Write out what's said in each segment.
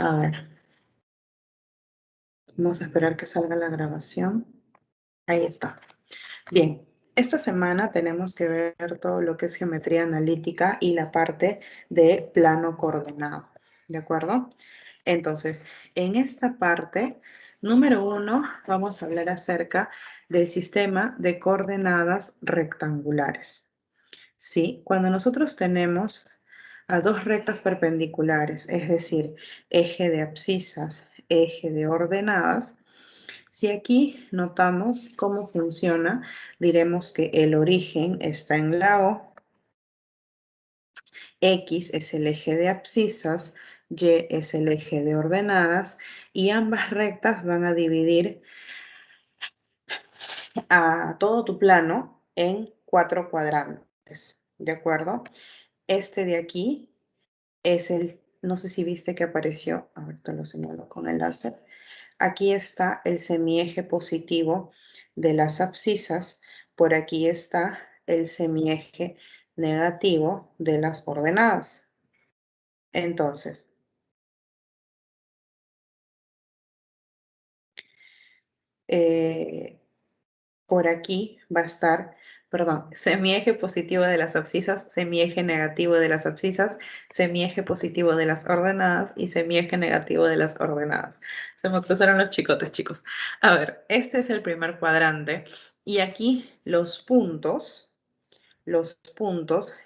A ver, vamos a esperar que salga la grabación. Ahí está. Bien, esta semana tenemos que ver todo lo que es geometría analítica y la parte de plano coordenado, ¿de acuerdo? Entonces, en esta parte, número 1, vamos a hablar acerca del sistema de coordenadas rectangulares. ¿Sí? Cuando nosotros tenemos a dos rectas perpendiculares, es decir, eje de abscisas, eje de ordenadas, si aquí notamos cómo funciona, diremos que el origen está en la O, X es el eje de abscisas, Y es el eje de ordenadas y ambas rectas van a dividir a todo tu plano en 4 cuadrantes, ¿de acuerdo? Este de aquí es no sé si viste que apareció, ahorita lo señalo con el láser. Aquí está el semieje positivo de las abscisas, por aquí está el semieje negativo de las ordenadas. Entonces, por aquí va a estar, perdón, semieje positivo de las abscisas, semieje negativo de las abscisas, semieje positivo de las ordenadas y semieje negativo de las ordenadas. Se me cruzaron los chicotes, chicos. A ver, este es el primer cuadrante y aquí los puntos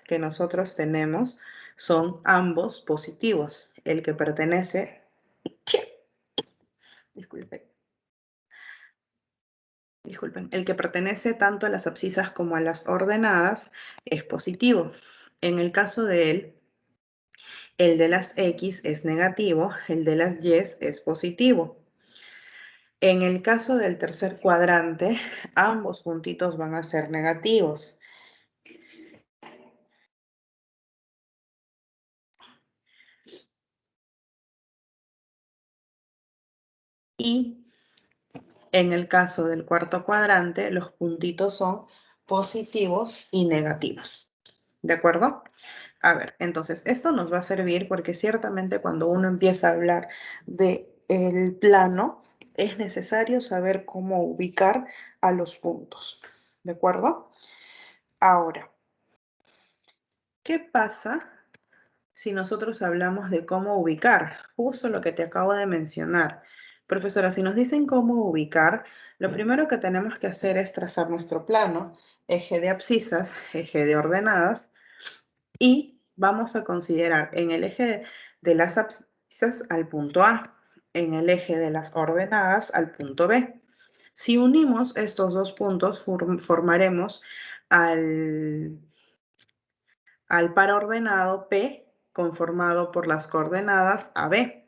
que nosotros tenemos son ambos positivos. El que pertenece, disculpen, el que pertenece tanto a las abscisas como a las ordenadas es positivo. En el caso de él, el de las X es negativo, el de las Y es positivo. En el caso del tercer cuadrante, ambos puntitos van a ser negativos. Y en el caso del cuarto cuadrante, los puntitos son positivos y negativos. ¿De acuerdo? A ver, entonces esto nos va a servir porque ciertamente cuando uno empieza a hablar del plano, es necesario saber cómo ubicar a los puntos. ¿De acuerdo? Ahora, ¿qué pasa si nosotros hablamos de cómo ubicar? Justo lo que te acabo de mencionar. Profesora, si nos dicen cómo ubicar, lo primero que tenemos que hacer es trazar nuestro plano, eje de abscisas, eje de ordenadas, y vamos a considerar en el eje de las abscisas al punto A, en el eje de las ordenadas al punto B. Si unimos estos dos puntos, formaremos al par ordenado P conformado por las coordenadas AB.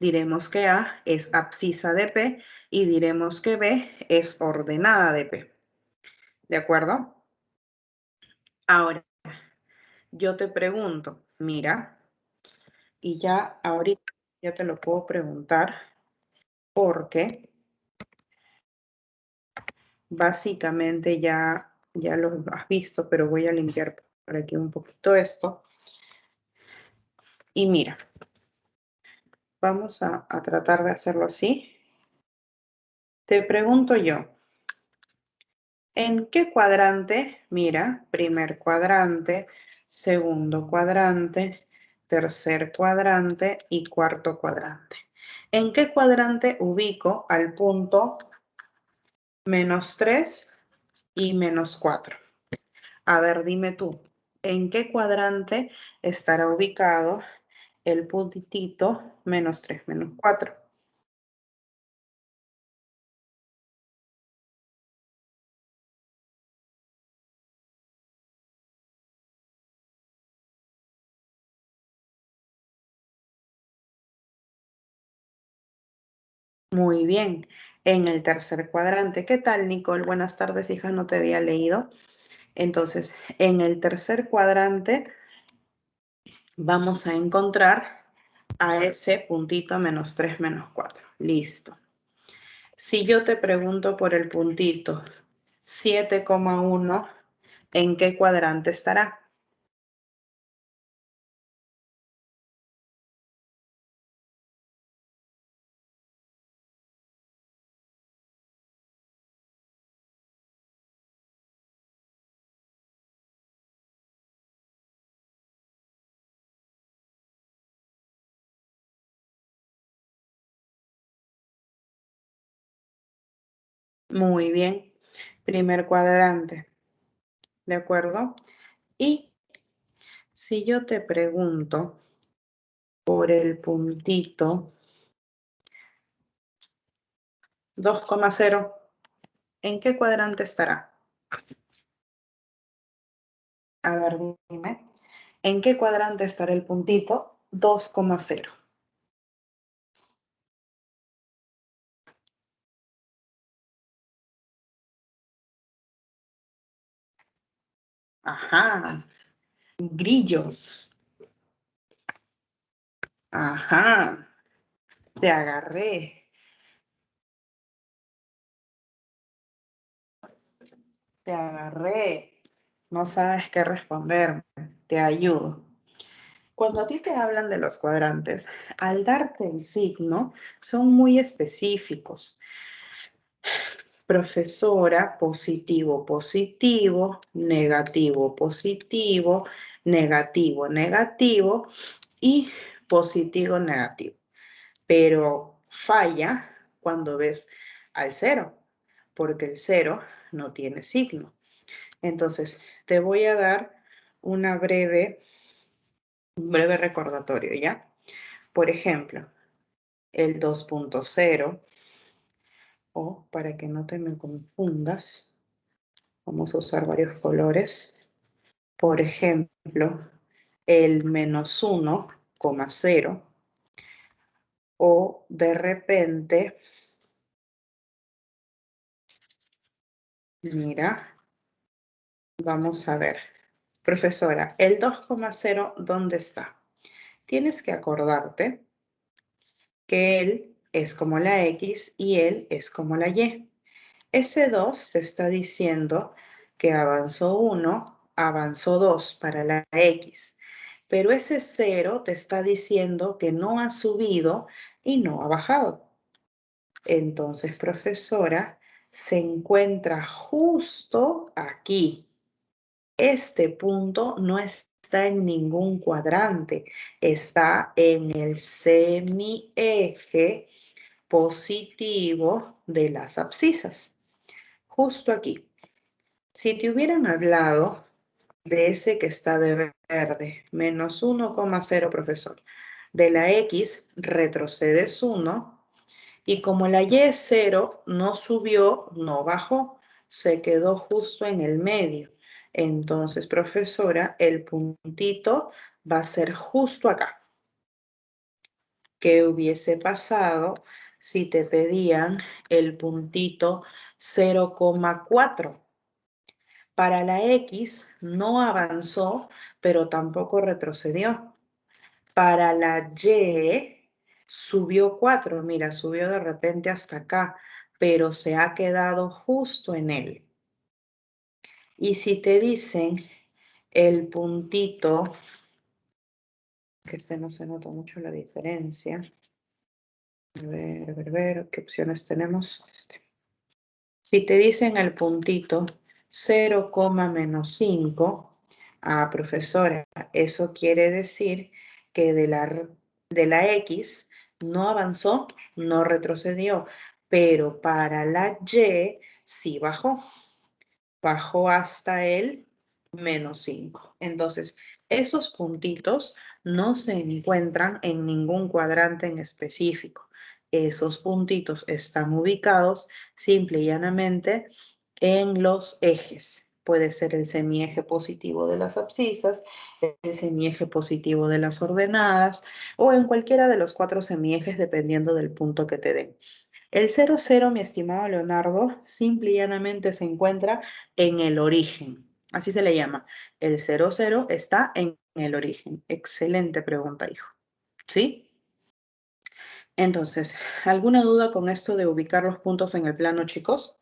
Diremos que A es abscisa de P y diremos que B es ordenada de P. ¿De acuerdo? Ahora, yo te pregunto, mira, y ya ahorita ya te lo puedo preguntar porque básicamente ya lo has visto, pero voy a limpiar por aquí un poquito esto. Y mira, vamos a tratar de hacerlo así. Te pregunto yo, ¿en qué cuadrante? Mira, primer cuadrante, segundo cuadrante, tercer cuadrante y cuarto cuadrante. ¿En qué cuadrante ubico al punto -3 y -4? A ver, dime tú, ¿en qué cuadrante estará ubicado el puntito -3, -4? Muy bien, en el tercer cuadrante. ¿Qué tal, Nicole? Buenas tardes, hija, no te había leído. Entonces, en el tercer cuadrante vamos a encontrar a ese puntito -3, -4. Listo. Si yo te pregunto por el puntito 7,1, ¿en qué cuadrante estará? Muy bien. Primer cuadrante. ¿De acuerdo? Y si yo te pregunto por el puntito 2,0, ¿en qué cuadrante estará? A ver, dime. ¿En qué cuadrante estará el puntito 2,0? Ajá. Grillos. Ajá. Te agarré. Te agarré. No sabes qué responder. Te ayudo. Cuando a ti te hablan de los cuadrantes, al darte el signo, son muy específicos. Profesora, positivo, positivo, negativo, positivo, negativo, negativo y positivo, negativo. Pero falla cuando ves al cero, porque el cero no tiene signo. Entonces, te voy a dar un breve recordatorio, ¿ya? Por ejemplo, el 2,0, o para que no te me confundas, vamos a usar varios colores. Por ejemplo, el -1,0, o de repente, mira, vamos a ver. Profesora, el 2,0, ¿dónde está? Tienes que acordarte que él es como la X y él es como la Y. Ese 2 te está diciendo que avanzó 1, avanzó 2 para la X, pero ese 0 te está diciendo que no ha subido y no ha bajado. Entonces, profesora, se encuentra justo aquí. Este punto no está en ningún cuadrante, está en el semieje positivo de las abscisas. Justo aquí. Si te hubieran hablado de ese que está de verde, -1,0, profesor, de la X retrocedes 1 y como la Y es 0, no subió, no bajó, se quedó justo en el medio. Entonces, profesora, el puntito va a ser justo acá. ¿Qué hubiese pasado si te pedían el puntito 0,4? Para la X no avanzó, pero tampoco retrocedió. Para la Y subió 4, mira, subió de repente hasta acá, pero se ha quedado justo en él. Y si te dicen el puntito, que este no se nota mucho la diferencia. A ver, ¿qué opciones tenemos? Si te dicen el puntito 0, -5, profesora, eso quiere decir que de la X no avanzó, no retrocedió, pero para la Y sí bajó. Bajó hasta el -5. Entonces, esos puntitos no se encuentran en ningún cuadrante en específico. Esos puntitos están ubicados simple y llanamente en los ejes. Puede ser el semieje positivo de las abscisas, el semieje positivo de las ordenadas o en cualquiera de los 4 semiejes dependiendo del punto que te den. El 00, mi estimado Leonardo, simple y llanamente se encuentra en el origen. Así se le llama. El 00 está en el origen. Excelente pregunta, hijo. ¿Sí? Entonces, ¿alguna duda con esto de ubicar los puntos en el plano, chicos?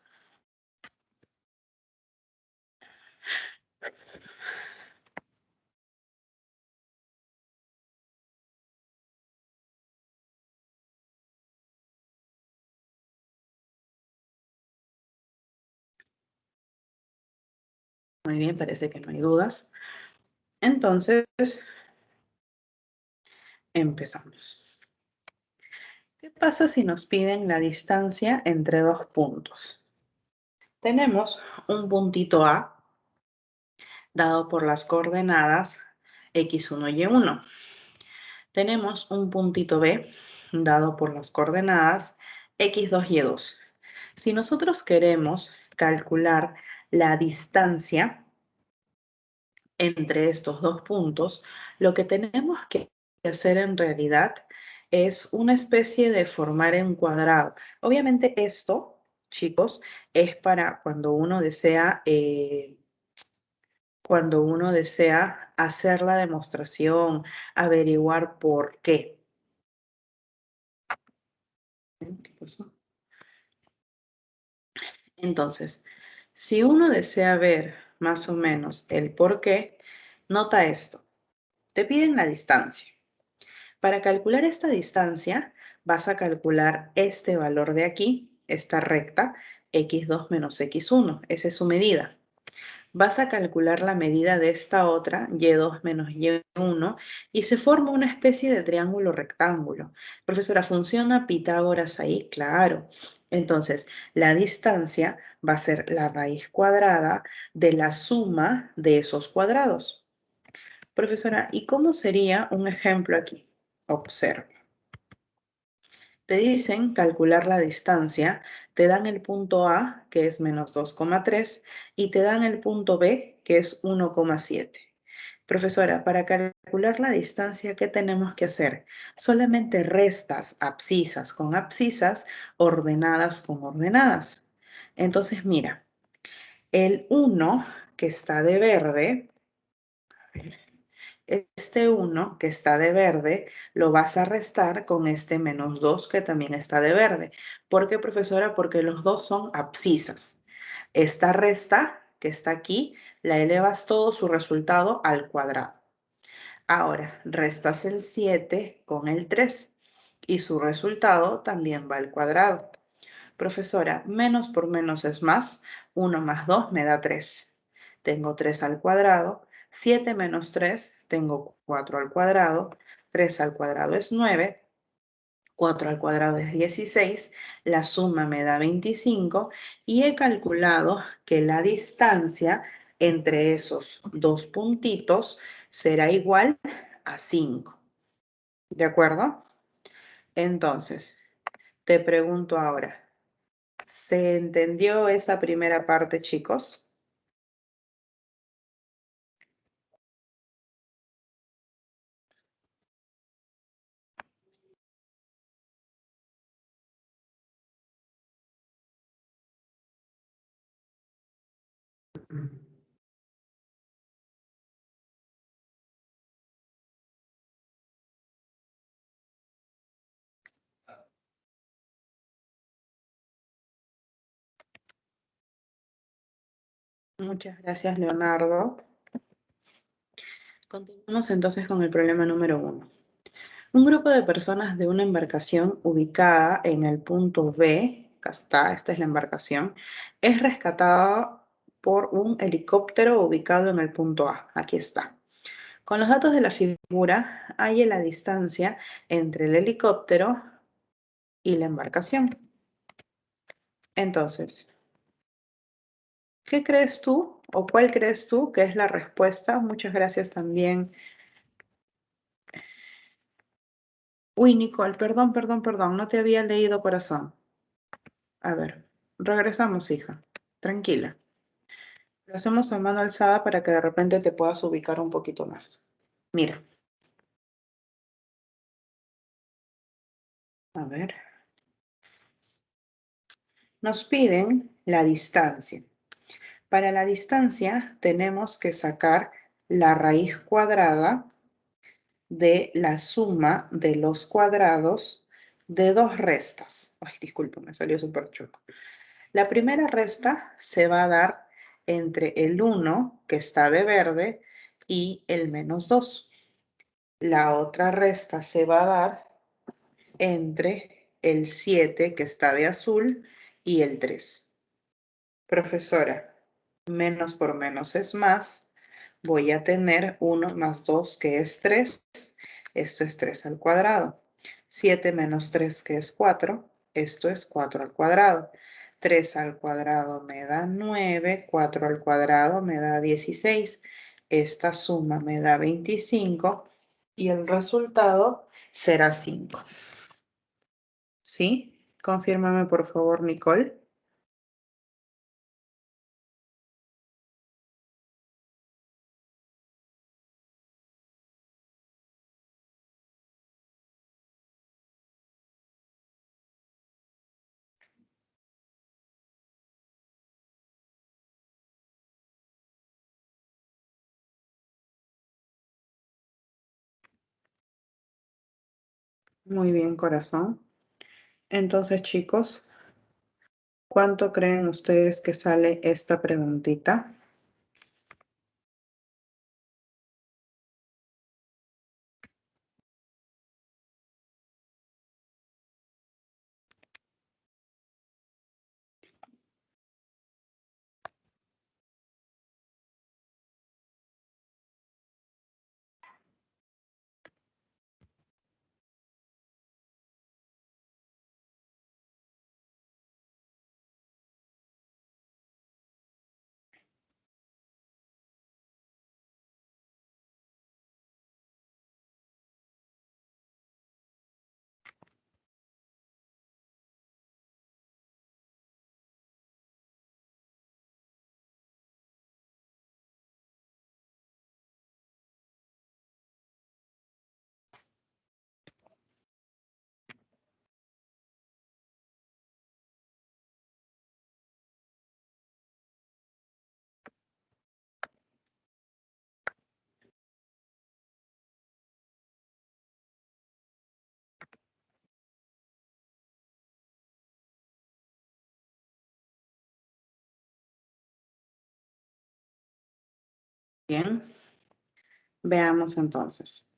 Muy bien, parece que no hay dudas. Entonces, empezamos. ¿Qué pasa si nos piden la distancia entre dos puntos? Tenemos un puntito A dado por las coordenadas x1 y y1. Tenemos un puntito B dado por las coordenadas x2 y y2. Si nosotros queremos calcular la distancia entre estos dos puntos, lo que tenemos que hacer en realidad es una especie de formar un cuadrado. Obviamente esto, chicos, es para cuando uno desea hacer la demostración, averiguar por qué. ¿Qué pasó? Entonces, si uno desea ver más o menos el por qué, nota esto. Te piden la distancia. Para calcular esta distancia, vas a calcular este valor de aquí, esta recta, x2 menos x1. Esa es su medida. Vas a calcular la medida de esta otra, y2 menos y1, y se forma una especie de triángulo rectángulo. Profesora, ¿funciona Pitágoras ahí? Claro. Entonces, la distancia va a ser la raíz cuadrada de la suma de esos cuadrados. Profesora, ¿y cómo sería un ejemplo aquí? Observa. Te dicen calcular la distancia, te dan el punto A, que es menos 2,3, y te dan el punto B, que es 1,7. Profesora, para calcular la distancia, ¿qué tenemos que hacer? Solamente restas abscisas con abscisas, ordenadas con ordenadas. Entonces, mira, el 1 que está de verde, a ver, este 1 que está de verde lo vas a restar con este menos 2 que también está de verde. ¿Por qué, profesora? Porque los dos son abscisas. Esta resta que está aquí la elevas todo su resultado al cuadrado. Ahora, restas el 7 con el 3 y su resultado también va al cuadrado. Profesora, menos por menos es más. 1 más 2 me da 3. Tengo 3 al cuadrado. 7 menos 3, tengo 4 al cuadrado. 3 al cuadrado es 9. 4 al cuadrado es 16. La suma me da 25. Y he calculado que la distancia entre esos dos puntitos será igual a 5. ¿De acuerdo? Entonces, te pregunto ahora. ¿Se entendió esa primera parte, chicos? Muchas gracias, Leonardo. Continuamos entonces con el problema número 1. Un grupo de personas de una embarcación ubicada en el punto B, acá está, esta es la embarcación, es rescatada por un helicóptero ubicado en el punto A. Aquí está. Con los datos de la figura, hay la distancia entre el helicóptero y la embarcación. Entonces, ¿qué crees tú o cuál crees tú que es la respuesta? Muchas gracias también. Uy, Nicole, perdón, no te había leído, corazón. A ver, regresamos, hija. Tranquila. Lo hacemos a mano alzada para que de repente te puedas ubicar un poquito más. Mira. A ver. Nos piden la distancia. Para la distancia tenemos que sacar la raíz cuadrada de la suma de los cuadrados de dos restas. Ay, disculpa, me salió súper choco. La primera resta se va a dar entre el 1, que está de verde, y el menos 2. La otra resta se va a dar entre el 7, que está de azul, y el 3. Profesora, menos por menos es más. Voy a tener 1 más 2, que es 3. Esto es 3 al cuadrado. 7 menos 3, que es 4. Esto es 4 al cuadrado. 3 al cuadrado me da 9, 4 al cuadrado me da 16. Esta suma me da 25 y el resultado será 5. ¿Sí? Confírmame por favor, Nicole. Muy bien, corazón. Entonces, chicos, ¿cuánto creen ustedes que sale esta preguntita? Bien, veamos entonces.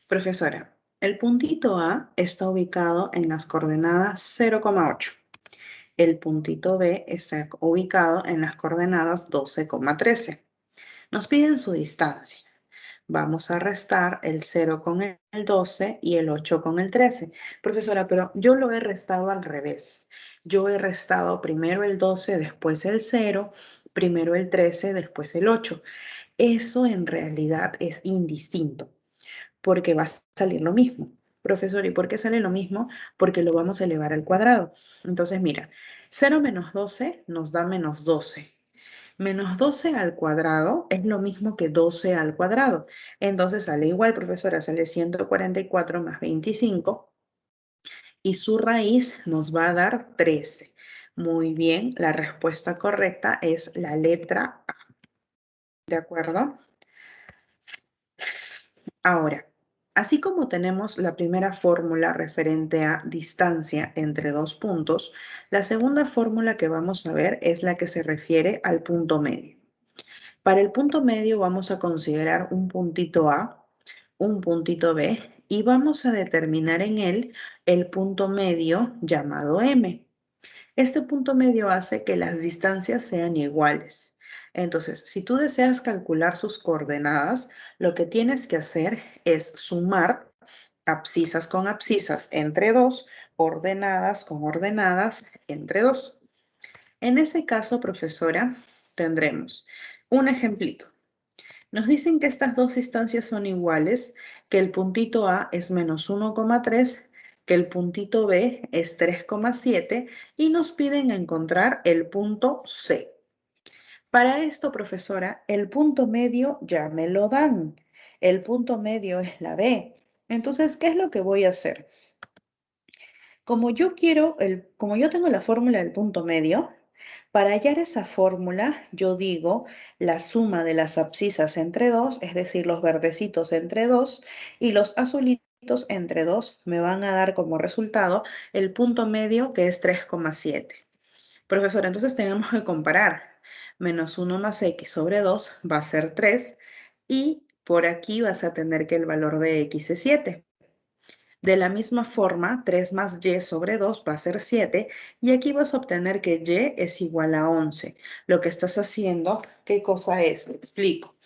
Profesora, el puntito A está ubicado en las coordenadas 0,8. El puntito B está ubicado en las coordenadas 12,13. Nos piden su distancia. Vamos a restar el 0 con el 12 y el 8 con el 13. Profesora, pero yo lo he restado al revés. Yo he restado primero el 12, después el 0, primero el 13, después el 8. Eso en realidad es indistinto, porque va a salir lo mismo. Profesor, ¿y por qué sale lo mismo? Porque lo vamos a elevar al cuadrado. Entonces, mira, 0 menos 12 nos da menos 12. Menos 12 al cuadrado es lo mismo que 12 al cuadrado. Entonces sale igual, profesora, sale 144 más 25 y su raíz nos va a dar 13. Muy bien, la respuesta correcta es la letra A. ¿De acuerdo? Ahora, así como tenemos la primera fórmula referente a distancia entre dos puntos, la segunda fórmula que vamos a ver es la que se refiere al punto medio. Para el punto medio vamos a considerar un puntito A, un puntito B y vamos a determinar en él el punto medio llamado M. Este punto medio hace que las distancias sean iguales. Entonces, si tú deseas calcular sus coordenadas, lo que tienes que hacer es sumar abscisas con abscisas entre 2, ordenadas con ordenadas entre 2. En ese caso, profesora, tendremos un ejemplito. Nos dicen que estas dos distancias son iguales, que el puntito A es menos 1,3, que el puntito B es 3,7 y nos piden encontrar el punto C. Para esto, profesora, el punto medio ya me lo dan. El punto medio es la B. Entonces, ¿qué es lo que voy a hacer? Como yo tengo la fórmula del punto medio, para hallar esa fórmula, yo digo la suma de las abscisas entre 2, es decir, los verdecitos entre 2 y los azulitos entre 2 me van a dar como resultado el punto medio que es 3,7. Profesor, entonces tenemos que comparar. Menos 1 más x sobre 2 va a ser 3 y por aquí vas a tener que el valor de x es 7. De la misma forma, 3 más y sobre 2 va a ser 7 y aquí vas a obtener que y es igual a 11. Lo que estás haciendo, ¿qué cosa es? Te explico.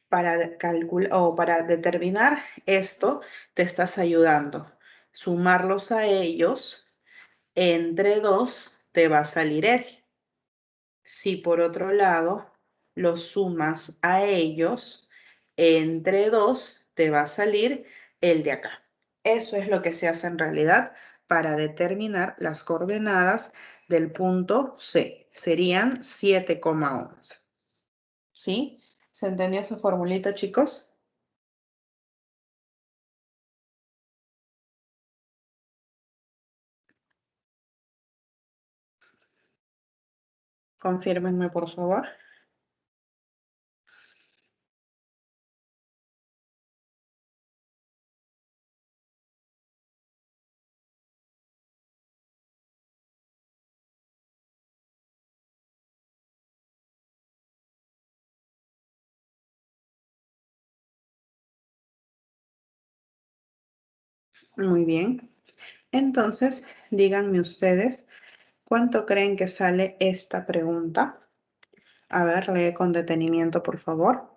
Para calcular o para determinar esto, te estás ayudando. Sumarlos a ellos entre 2 te va a salir ese. Si por otro lado los sumas a ellos, entre 2 te va a salir el de acá. Eso es lo que se hace en realidad para determinar las coordenadas del punto C. Serían 7,11. ¿Sí? ¿Se entendió esa formulita, chicos? Confírmenme, por favor. Muy bien. Entonces, díganme ustedes, ¿cuánto creen que sale esta pregunta? A ver, lee con detenimiento, por favor.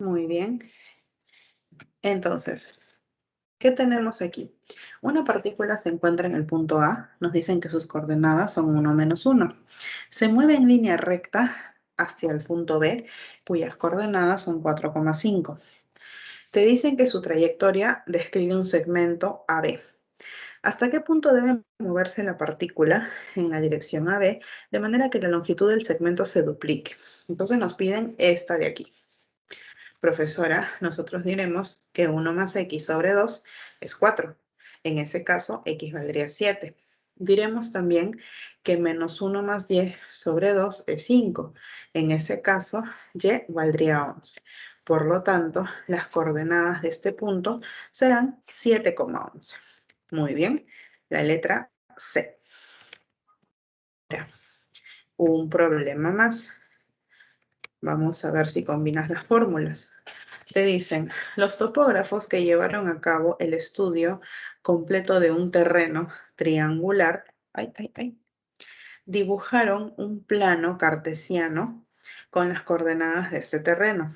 Muy bien. Entonces, ¿qué tenemos aquí? Una partícula se encuentra en el punto A. Nos dicen que sus coordenadas son 1, menos 1. Se mueve en línea recta hacia el punto B, cuyas coordenadas son 4,5. Te dicen que su trayectoria describe un segmento AB. ¿Hasta qué punto debe moverse la partícula en la dirección AB de manera que la longitud del segmento se duplique? Entonces nos piden esta de aquí. Profesora, nosotros diremos que 1 más x sobre 2 es 4. En ese caso, x valdría 7. Diremos también que menos 1 más y sobre 2 es 5. En ese caso, y valdría 11. Por lo tanto, las coordenadas de este punto serán 7,11. Muy bien, la letra C. Un problema más. Vamos a ver si combinas las fórmulas. Te dicen, los topógrafos que llevaron a cabo el estudio completo de un terreno triangular, dibujaron un plano cartesiano con las coordenadas de este terreno.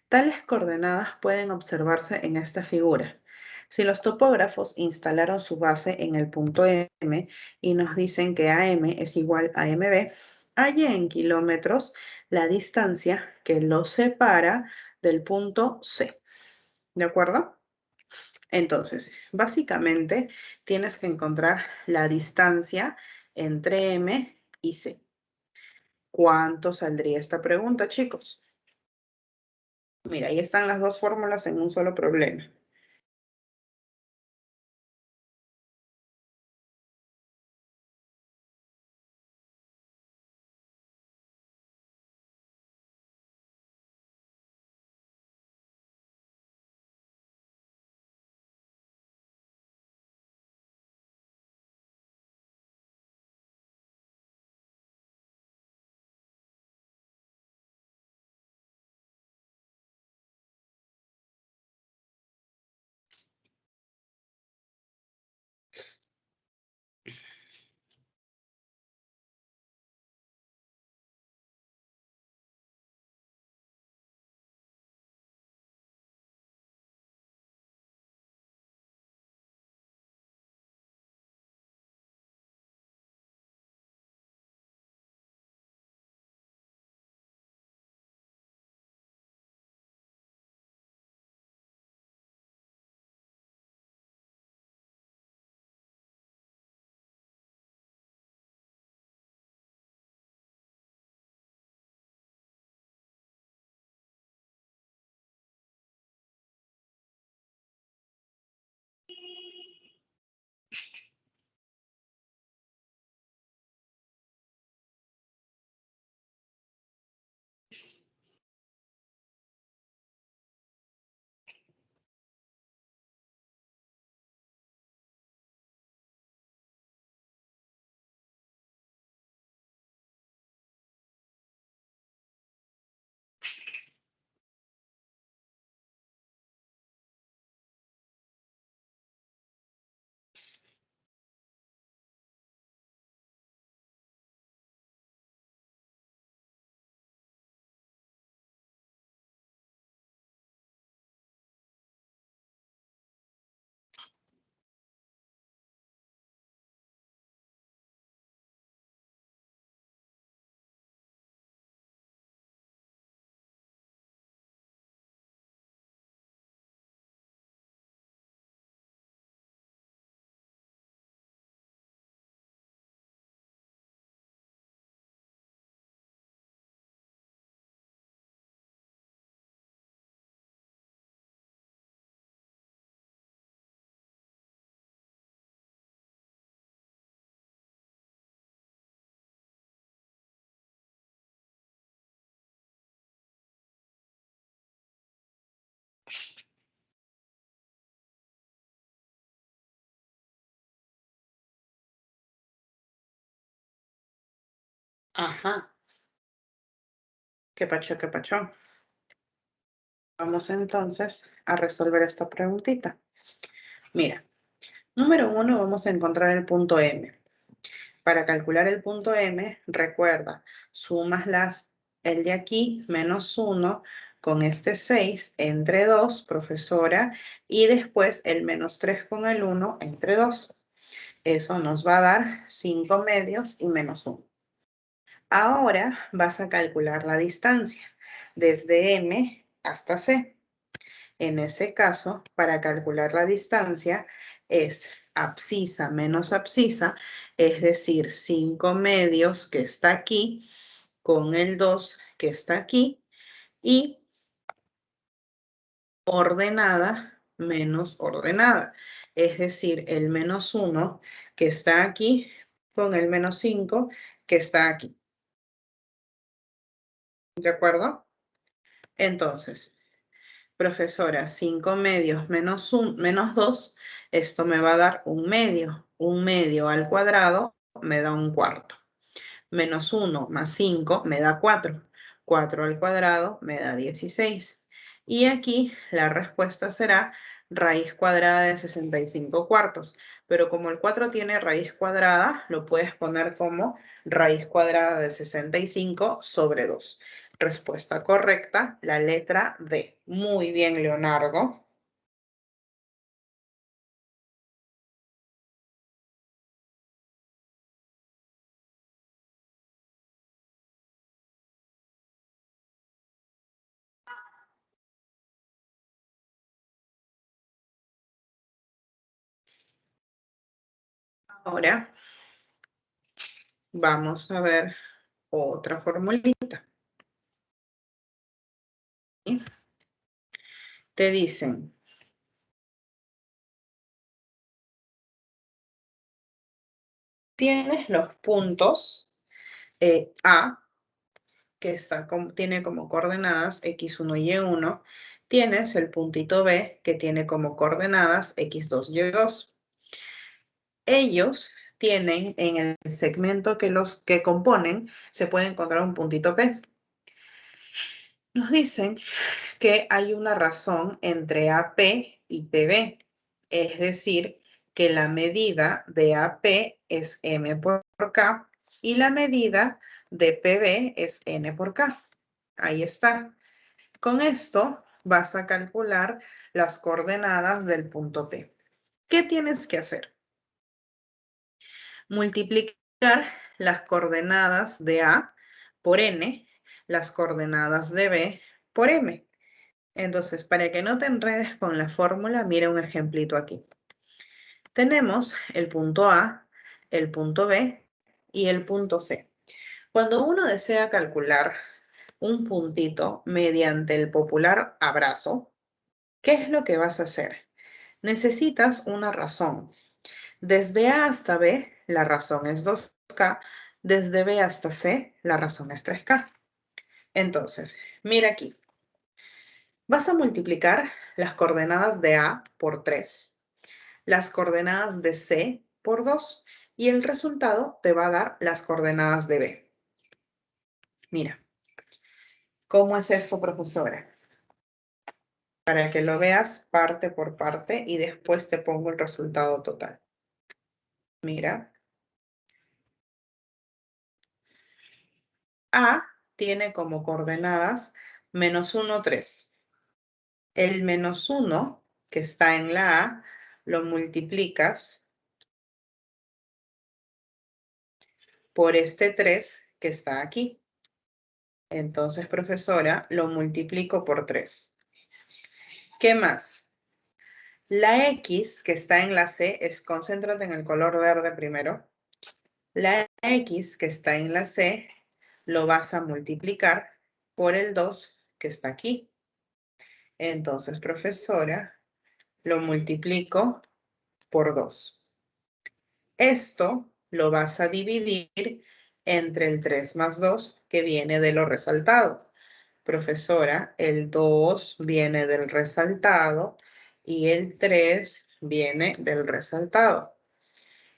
Tales coordenadas pueden observarse en esta figura. Si los topógrafos instalaron su base en el punto M y nos dicen que AM es igual a MB, hallen en kilómetros la distancia que los separa del punto C. ¿De acuerdo? Entonces, básicamente tienes que encontrar la distancia entre M y C. ¿Cuánto saldría esta pregunta, chicos? Mira, ahí están las dos fórmulas en un solo problema. Ajá. ¿Qué pacho, qué pacho? Vamos entonces a resolver esta preguntita. Mira, número 1, vamos a encontrar el punto M. Para calcular el punto M, recuerda, sumas el de aquí, menos 1, con este 6 entre 2, profesora, y después el menos 3 con el 1 entre 2. Eso nos va a dar 5 medios y menos 1. Ahora vas a calcular la distancia desde M hasta C. En ese caso, para calcular la distancia es abscisa menos abscisa, es decir, 5 medios que está aquí con el 2 que está aquí y ordenada menos ordenada, es decir, el menos 1 que está aquí con el menos 5 que está aquí. ¿De acuerdo? Entonces, profesora, 5 medios menos 2, esto me va a dar un medio. Un medio al cuadrado me da un cuarto. Menos 1 más 5 me da 4. 4 al cuadrado me da 16. Y aquí la respuesta será raíz cuadrada de 65 cuartos. Pero como el 4 tiene raíz cuadrada, lo puedes poner como raíz cuadrada de 65 sobre 2. Respuesta correcta, la letra D. Muy bien, Leonardo. Ahora vamos a ver otra formulita. Te dicen, tienes los puntos A, que tiene como coordenadas x1 y y1. Tienes el puntito B, que tiene como coordenadas x2 y y2. Ellos tienen en el segmento que los que componen, se puede encontrar un puntito P. Nos dicen que hay una razón entre AP y PB, es decir, que la medida de AP es M por K y la medida de PB es N por K. Ahí está. Con esto vas a calcular las coordenadas del punto P. ¿Qué tienes que hacer? Multiplicar las coordenadas de A por N, las coordenadas de B por M. Entonces, para que no te enredes con la fórmula, mira un ejemplito aquí. Tenemos el punto A, el punto B y el punto C. Cuando uno desea calcular un puntito mediante el popular abrazo, ¿qué es lo que vas a hacer? Necesitas una razón. Desde A hasta B, la razón es 2K. Desde B hasta C, la razón es 3K. Entonces, mira aquí. Vas a multiplicar las coordenadas de A por 3, las coordenadas de C por 2 y el resultado te va a dar las coordenadas de B. Mira, ¿cómo es esto, profesora? Para que lo veas parte por parte y después te pongo el resultado total. Mira. A tiene como coordenadas menos 1, 3. El menos 1 que está en la A lo multiplicas por este 3 que está aquí. Entonces, profesora, lo multiplico por 3. ¿Qué más? La X que está en la C concéntrate en el color verde primero. La X que está en la C lo vas a multiplicar por el 2 que está aquí. Entonces, profesora, lo multiplico por 2. Esto lo vas a dividir entre el 3 más 2 que viene de lo resaltado. Profesora, el 2 viene del resaltado y el 3 viene del resaltado.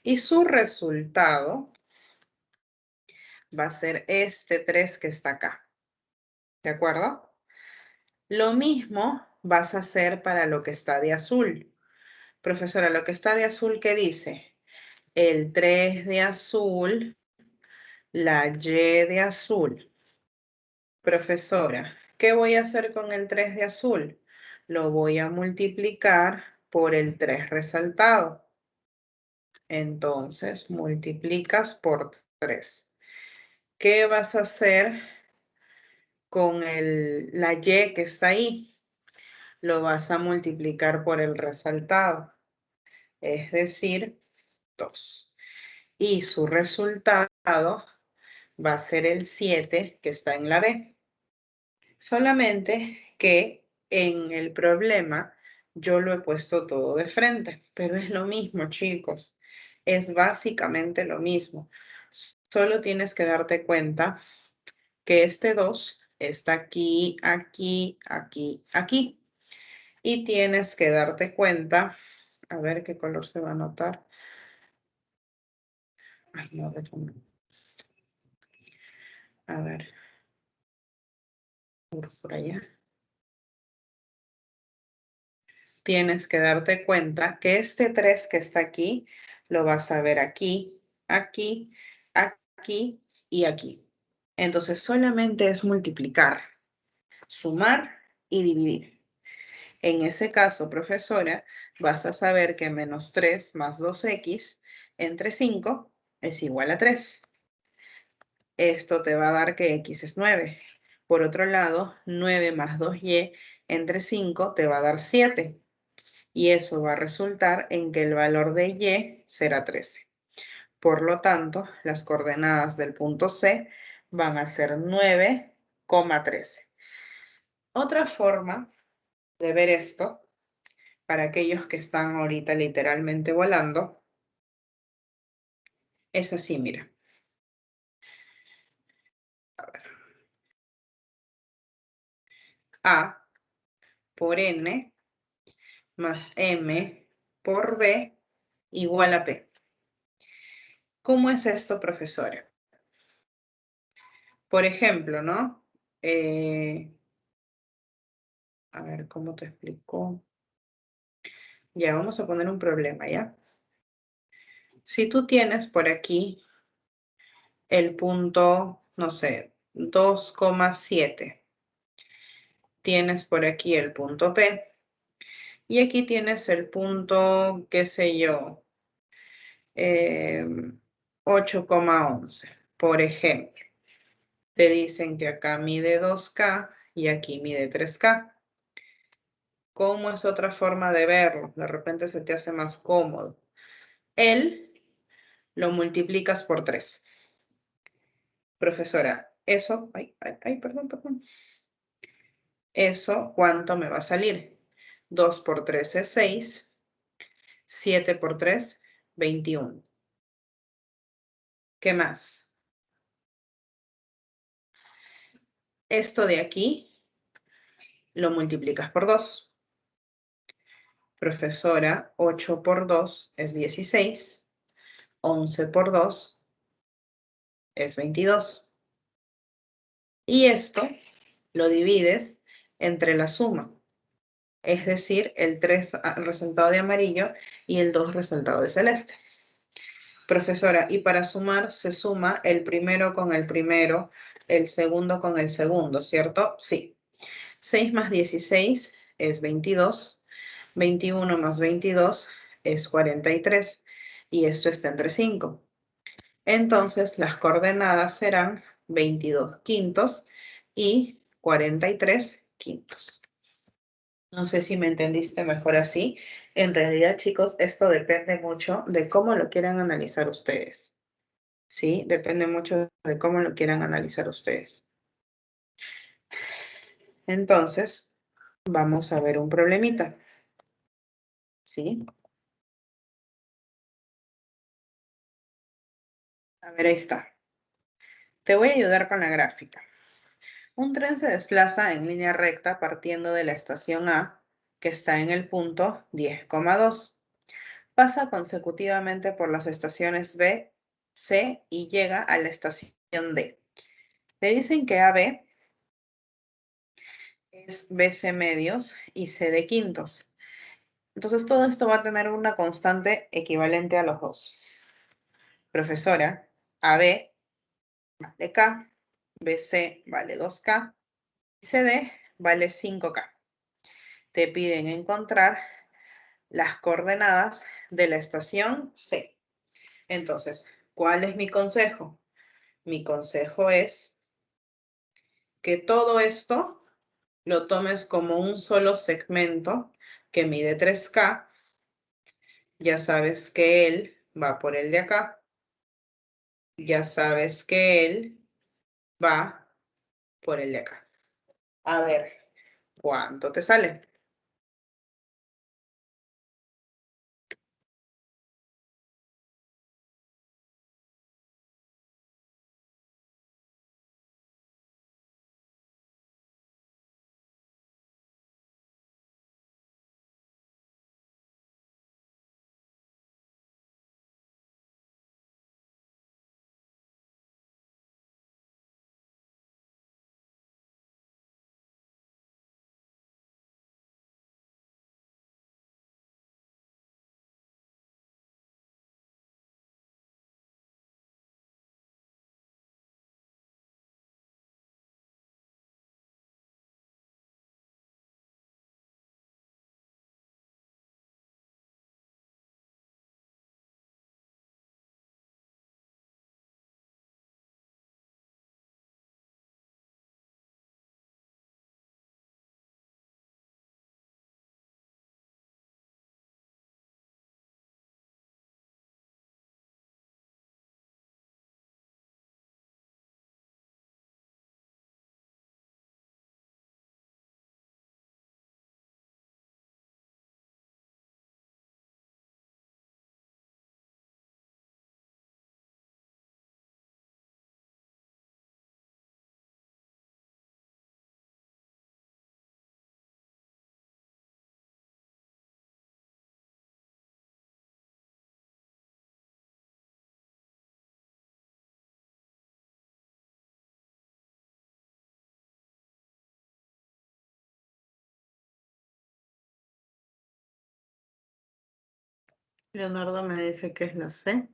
Y su resultado va a ser este 3 que está acá. ¿De acuerdo? Lo mismo vas a hacer para lo que está de azul. Profesora, lo que está de azul, ¿qué dice? El 3 de azul, la Y de azul. Profesora, ¿Qué voy a hacer con el 3 de azul? Lo voy a multiplicar por el 3 resaltado. Entonces, multiplicas por 3. ¿Qué vas a hacer con la Y que está ahí? Lo vas a multiplicar por el resaltado, es decir, 2. Y su resultado va a ser el 7 que está en la B. Solamente que en el problema yo lo he puesto todo de frente, pero es lo mismo, chicos. Es básicamente lo mismo. Solo tienes que darte cuenta que este 2 está aquí, aquí, aquí, aquí. Y tienes que darte cuenta, a ver qué color se va a notar. Ay, no, a ver, por allá. Tienes que darte cuenta que este 3 que está aquí, lo vas a ver aquí, aquí, aquí y aquí. Entonces solamente es multiplicar, sumar y dividir. En ese caso, profesora, vas a saber que menos 3 más 2x entre 5 es igual a 3. Esto te va a dar que x es 9. Por otro lado, 9 más 2y entre 5 te va a dar 7. Y eso va a resultar en que el valor de y será 13. Por lo tanto, las coordenadas del punto C van a ser 9,13. Otra forma de ver esto, para aquellos que están ahorita literalmente volando, es así, mira. A ver. A por N más M por B igual a P. ¿Cómo es esto, profesora? Por ejemplo, ¿no? A ver, ¿cómo te explico? Ya, vamos a poner un problema, ¿ya? Si tú tienes por aquí el punto, no sé, 2,7. Tienes por aquí el punto P. Y aquí tienes el punto, qué sé yo, 8,11. Por ejemplo, te dicen que acá mide 2K y aquí mide 3K. ¿Cómo es otra forma de verlo? De repente se te hace más cómodo. Él lo multiplicas por 3. Profesora, eso, perdón. Eso, ¿cuánto me va a salir? 2 por 3 es 6. 7 por 3, 21. ¿Qué más? Esto de aquí lo multiplicas por 2. Profesora, 8 por 2 es 16. 11 por 2 es 22. Y esto lo divides entre la suma. Es decir, el 3 resaltado de amarillo y el 2 resaltado de celeste. Profesora, y para sumar se suma el primero con el primero, el segundo con el segundo, ¿cierto? Sí. 6 más 16 es 22. 21 más 22 es 43. Y esto está entre 5. Entonces, las coordenadas serán 22 quintos y 43 quintos. No sé si me entendiste mejor así. En realidad, chicos, esto depende mucho de cómo lo quieran analizar ustedes. ¿Sí? Depende mucho de cómo lo quieran analizar ustedes. Entonces, vamos a ver un problemita. ¿Sí? A ver, ahí está. Te voy a ayudar con la gráfica. Un tren se desplaza en línea recta partiendo de la estación A, que está en el punto 10,2. Pasa consecutivamente por las estaciones B, C y llega a la estación D. Le dicen que AB es BC medios y CD quintos. Entonces todo esto va a tener una constante equivalente a los dos. Profesora, AB vale K, BC vale 2K, CD vale 5K. Te piden encontrar las coordenadas de la estación C. Entonces, ¿cuál es mi consejo? Mi consejo es que todo esto lo tomes como un solo segmento que mide 3K. Ya sabes que él va por el de acá. Ya sabes que él va por el de acá. A ver, ¿cuánto te sale? Leonardo me dice que es la C.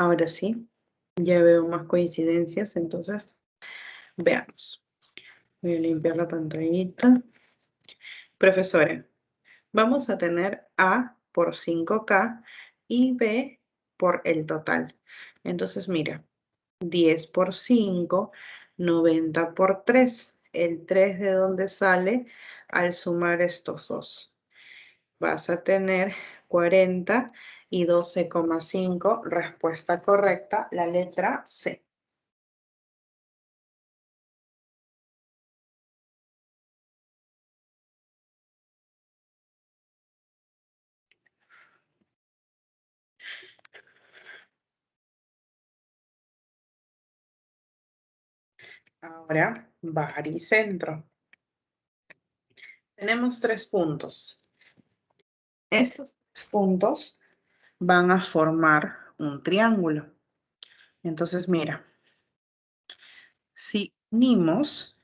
Ahora sí, ya veo más coincidencias, entonces veamos. Voy a limpiar la pantallita. Profesora, vamos a tener A por 5K y B por el total. Entonces, mira, 10 por 5, 90 por 3. ¿El 3 de dónde sale al sumar estos dos? Vas a tener 40 y 12,5. Respuesta correcta, la letra C. Ahora, baricentro. Tenemos 3 puntos. Estos 3 puntos van a formar un triángulo. Entonces, mira, si unimos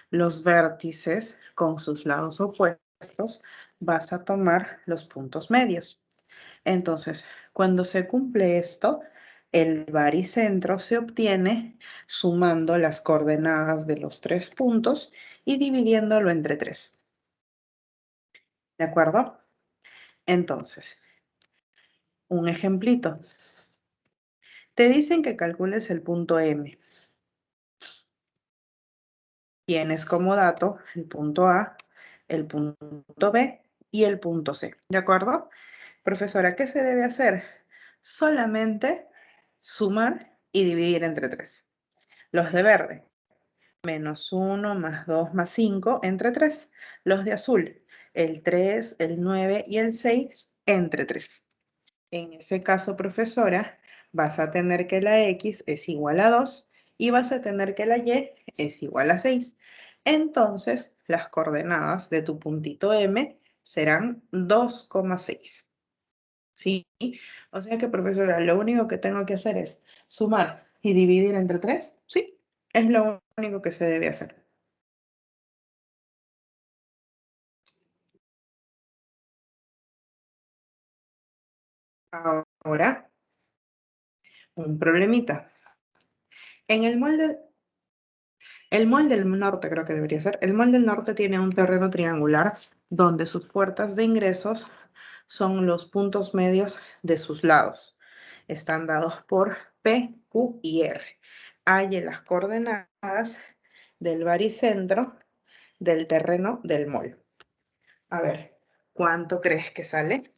los vértices con sus lados opuestos, vas a tomar los puntos medios. Entonces, cuando se cumple esto, El baricentro se obtiene sumando las coordenadas de los 3 puntos y dividiéndolo entre 3. ¿De acuerdo? Entonces, un ejemplito. Te dicen que calcules el punto M. Tienes como dato el punto A, el punto B y el punto C. ¿De acuerdo? Profesora, ¿qué se debe hacer? Solamente sumar y dividir entre 3. Los de verde, menos 1, más 2, más 5, entre 3. Los de azul, el 3, el 9 y el 6, entre 3. En ese caso, profesora, vas a tener que la X es igual a 2 y vas a tener que la Y es igual a 6. Entonces, las coordenadas de tu puntito M serán 2,6. ¿Sí? O sea que, profesora, lo único que tengo que hacer es sumar y dividir entre 3. Sí, es lo único que se debe hacer. Ahora, un problemita. En el mall del norte creo que debería ser. El mall del norte tiene un terreno triangular donde sus puertas de ingresos son los puntos medios de sus lados. Están dados por P, Q y R. Hay en las coordenadas del baricentro del terreno del mall. A ver, ¿cuánto crees que sale?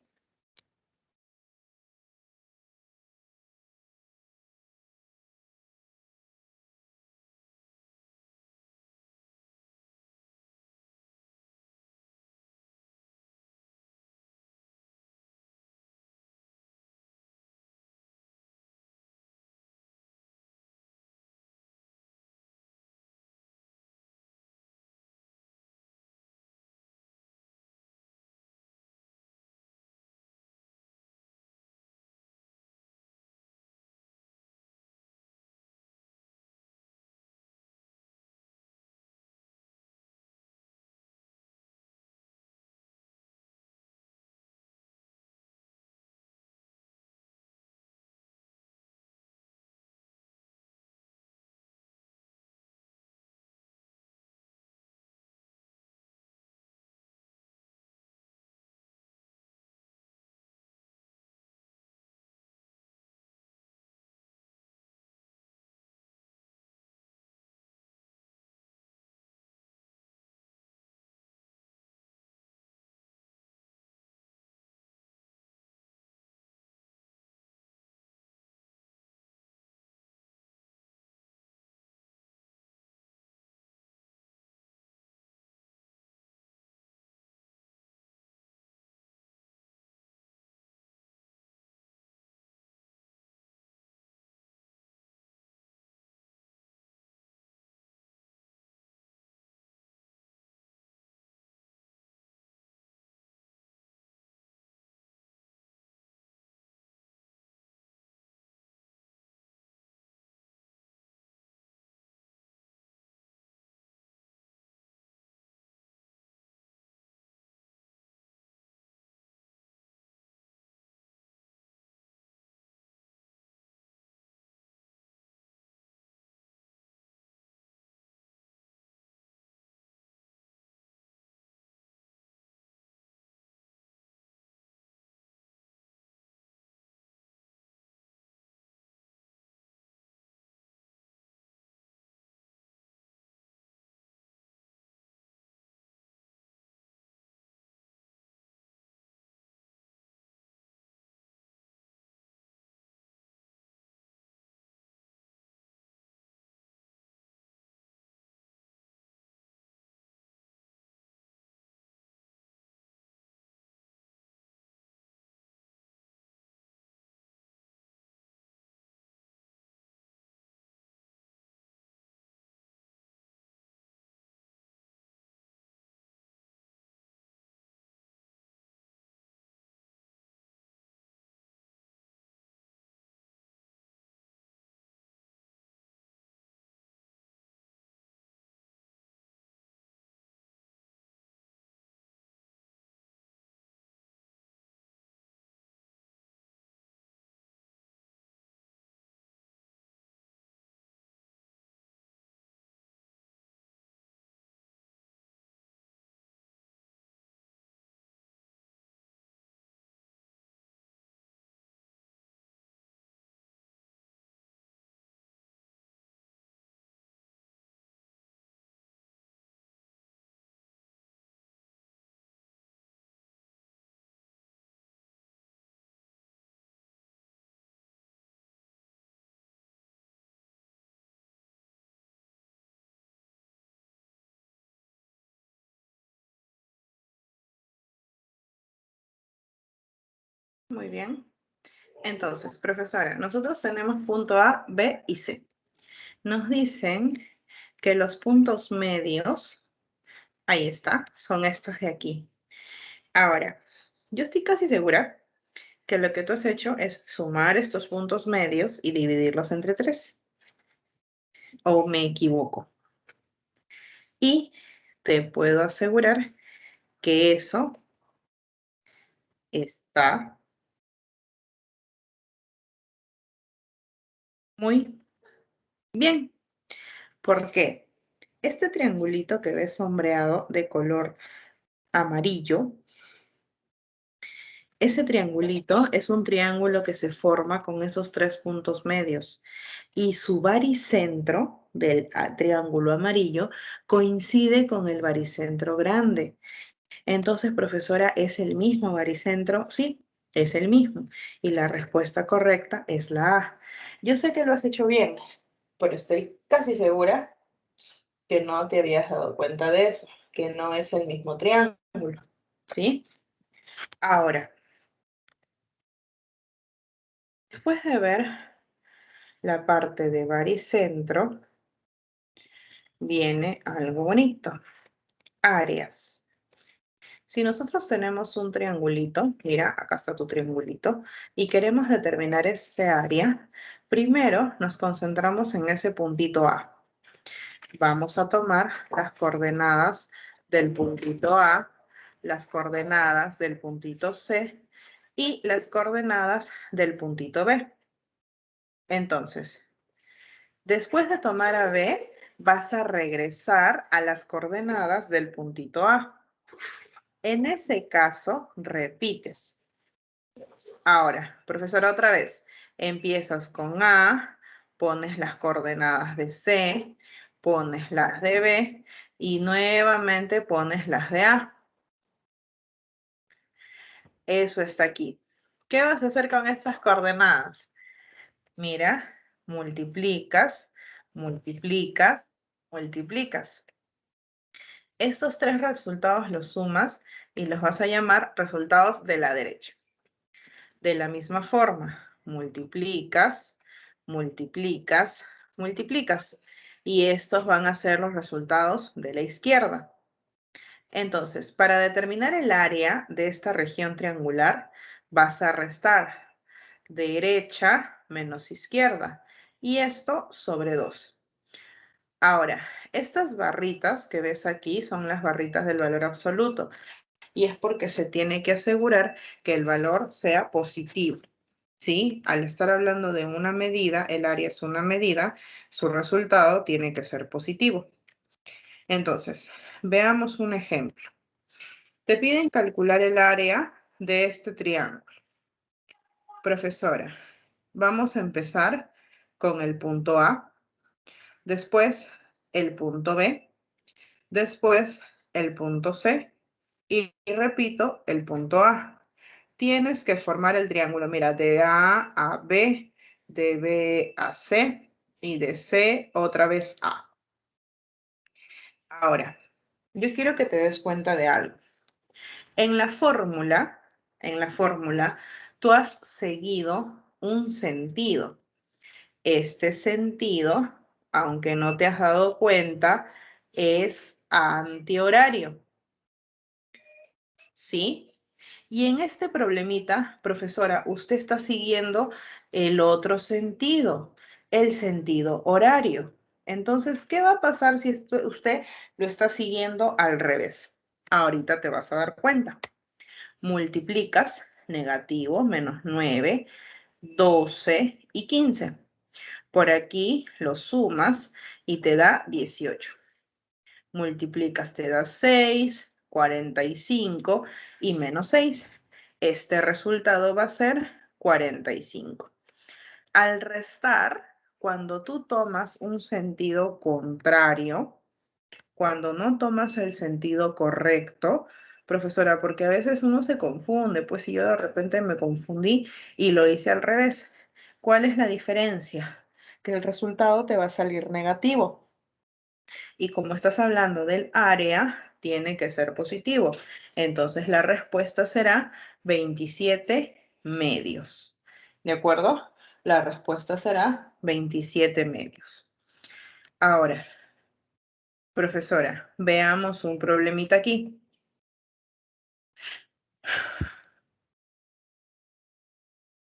Muy bien. Entonces, profesora, nosotros tenemos punto A, B y C. Nos dicen que los puntos medios, ahí está, son estos de aquí. Ahora, yo estoy casi segura que lo que tú has hecho es sumar estos puntos medios y dividirlos entre 3. ¿O me equivoco? Y te puedo asegurar que eso está muy bien. ¿Por qué? Este triangulito que ves sombreado de color amarillo, ese triangulito es un triángulo que se forma con esos 3 puntos medios y su baricentro del triángulo amarillo coincide con el baricentro grande. Entonces, profesora, ¿es el mismo baricentro? Sí, es el mismo. Y la respuesta correcta es la A. Yo sé que lo has hecho bien, pero estoy casi segura que no te habías dado cuenta de eso, que no es el mismo triángulo. ¿Sí? Ahora, después de ver la parte de baricentro, viene algo bonito. Áreas. Si nosotros tenemos un triangulito, mira, acá está tu triangulito, y queremos determinar este área, primero nos concentramos en ese puntito A. Vamos a tomar las coordenadas del puntito A, las coordenadas del puntito C y las coordenadas del puntito B. Entonces, después de tomar a B, vas a regresar a las coordenadas del puntito A. En ese caso, repites. Ahora, profesora, otra vez. Empiezas con A, pones las coordenadas de C, pones las de B y nuevamente pones las de A. Eso está aquí. ¿Qué vas a hacer con estas coordenadas? Mira, multiplicas, multiplicas, multiplicas. Estos 3 resultados los sumas y los vas a llamar resultados de la derecha. De la misma forma, multiplicas, multiplicas, multiplicas. Y estos van a ser los resultados de la izquierda. Entonces, para determinar el área de esta región triangular, vas a restar derecha menos izquierda. Y esto sobre 2. Ahora, estas barritas que ves aquí son las barritas del valor absoluto. Y es porque se tiene que asegurar que el valor sea positivo. ¿Sí? Al estar hablando de una medida, el área es una medida, su resultado tiene que ser positivo. Entonces, veamos un ejemplo. Te piden calcular el área de este triángulo. Profesora, vamos a empezar con el punto A, después el punto B, después el punto C y repito el punto A. Tienes que formar el triángulo, mira, de A a B, de B a C y de C otra vez A. Ahora, yo quiero que te des cuenta de algo. En la fórmula, tú has seguido un sentido. Este sentido, aunque no te has dado cuenta, es antihorario. ¿Sí? Y en este problemita, profesora, usted está siguiendo el otro sentido, el sentido horario. Entonces, ¿qué va a pasar si usted lo está siguiendo al revés? Ahorita te vas a dar cuenta. Multiplicas negativo menos 9, 12 y 15. Por aquí lo sumas y te da 18. Multiplicas, te da 6, 45 y menos 6. Este resultado va a ser 45. Al restar, cuando tú tomas un sentido contrario, cuando no tomas el sentido correcto, profesora, porque a veces uno se confunde, pues si yo de repente me confundí y lo hice al revés, ¿cuál es la diferencia? Que el resultado te va a salir negativo. Y como estás hablando del área, tiene que ser positivo. Entonces la respuesta será 27 medios. ¿De acuerdo? La respuesta será 27 medios. Ahora, profesora, veamos un problemita aquí.